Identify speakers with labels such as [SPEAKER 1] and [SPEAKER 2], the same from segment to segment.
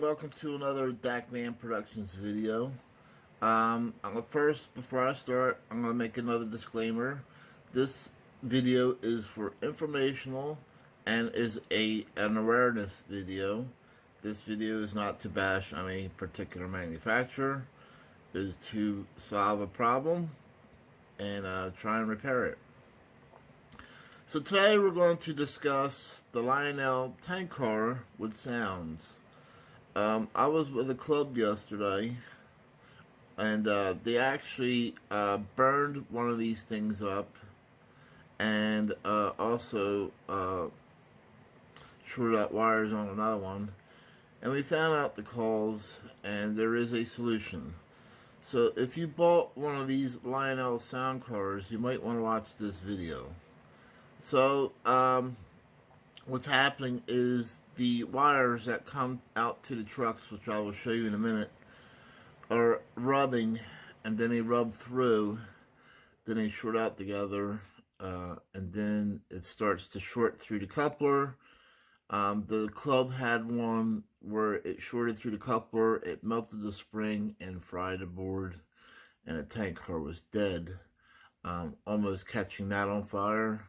[SPEAKER 1] welcome to another Dakman Productions video. First, before I start, I'm going to make another disclaimer. This video is for informational and is an awareness video. This video is not to bash on any particular manufacturer. It is to solve a problem and try and repair it. So today we're going to discuss the Lionel Tank Car with Sounds. I was with a club yesterday, and they actually burned one of these things up, and also shorted out wires on another one. And we found out the cause, and there is a solution. So if you bought one of these Lionel sound cars, you might want to watch this video. So, what's happening is the wires that come out to the trucks, which I will show you in a minute, are rubbing, and then they rub through, then they short out together, and then it starts to short through the coupler. The club had one where it shorted through the coupler, it melted the spring and fried the board, and the tank car was dead, almost catching that on fire.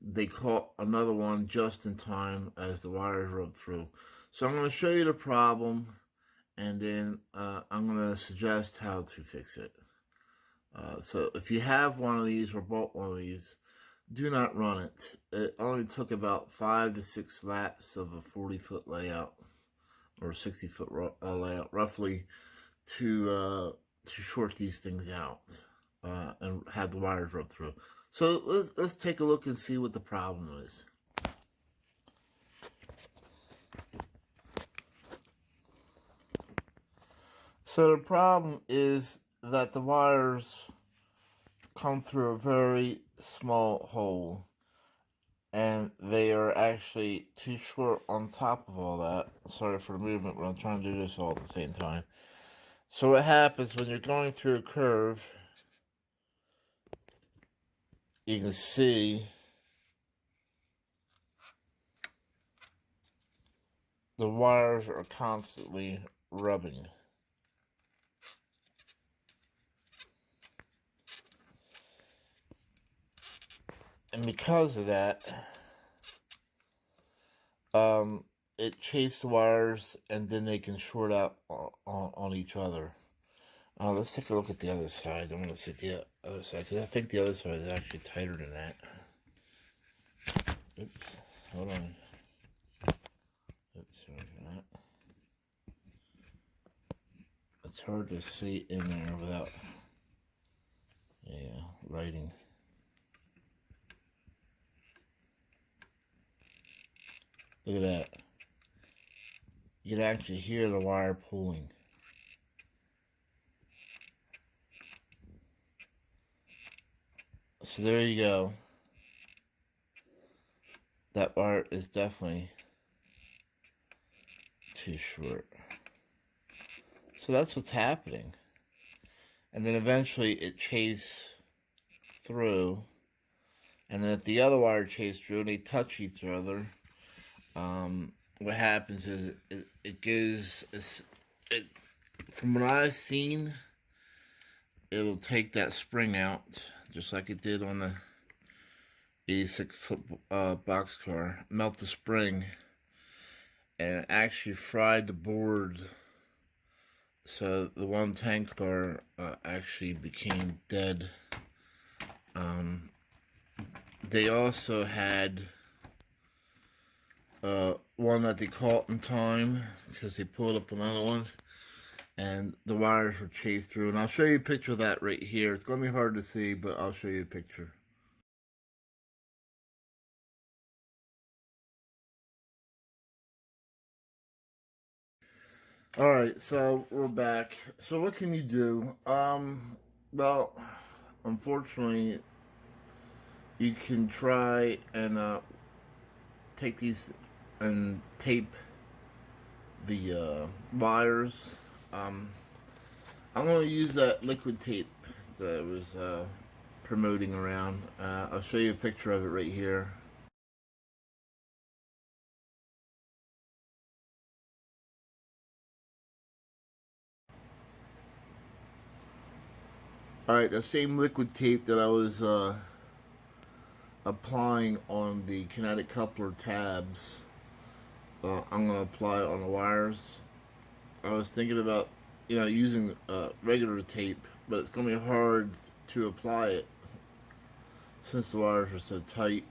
[SPEAKER 1] They caught another one just in time as the wires rubbed through. So I'm going to show you the problem, and then I'm going to suggest how to fix it. So if you have one of these or bought one of these, do not run it. It only took about 5 to 6 laps of a 40-foot layout, or 60-foot layout roughly, to short these things out and have the wires rub through. So let's take a look and see what the problem is. So the problem is that the wires come through a very small hole, and they are actually too short on top of all that. Sorry for the movement, but I'm trying to do this all at the same time. So what happens when you're going through a curve, you can see the wires are constantly rubbing. And because of that, it chased the wires, and then they can short out on each other. Let's take a look at the other side. I'm going to see the other side, because I think the other side is actually tighter than that. Oops, hold on. Oops, sorry for that. It's hard to see in there without, writing. Look at that. You can actually hear the wire pulling. So there you go. That wire is definitely too short. So that's what's happening. And then eventually it chased through. And then if the other wire chased through and they touch each other, what happens is it goes, from what I've seen, it'll take that spring out, just like it did on the 86-foot boxcar, melt the spring, and it actually fried the board. So the one tank car actually became dead. They also had one that they caught in time, because they pulled up another one, and the wires were chased through. And I'll show you a picture of that right here. It's going to be hard to see, but I'll show you a picture. Alright, so we're back. So what can you do? Well, unfortunately, you can try and take these and tape the wires. I'm going to use that liquid tape that I was promoting around. I'll show you a picture of it right here. Alright, the same liquid tape that I was applying on the kinetic coupler tabs, I'm going to apply on the wires. I was thinking about, using regular tape, but it's going to be hard to apply it since the wires are so tight.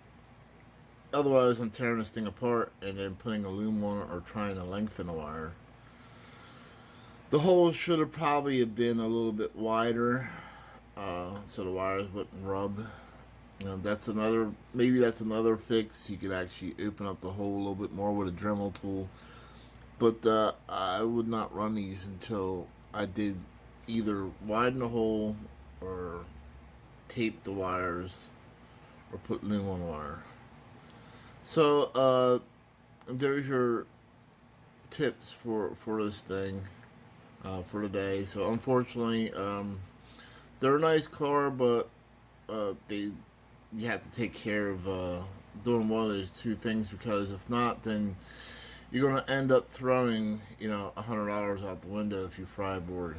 [SPEAKER 1] Otherwise, I'm tearing this thing apart and then putting a loom on it or trying to lengthen the wire. The holes should have probably been a little bit wider, so the wires wouldn't rub. Maybe that's another fix. You could actually open up the hole a little bit more with a Dremel tool. But I would not run these until I did either widen the hole or tape the wires or put loom on the wire. So there's your tips for this thing for today. So unfortunately, they're a nice car, but you have to take care of doing one of those two things, because if not, then you're going to end up throwing $100 out the window if you fry a board.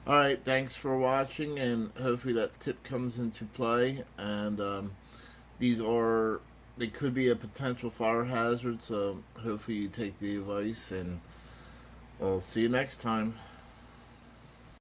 [SPEAKER 1] Alright, thanks for watching, and hopefully that tip comes into play. And they could be a potential fire hazard, so hopefully you take the advice, and I'll see you next time.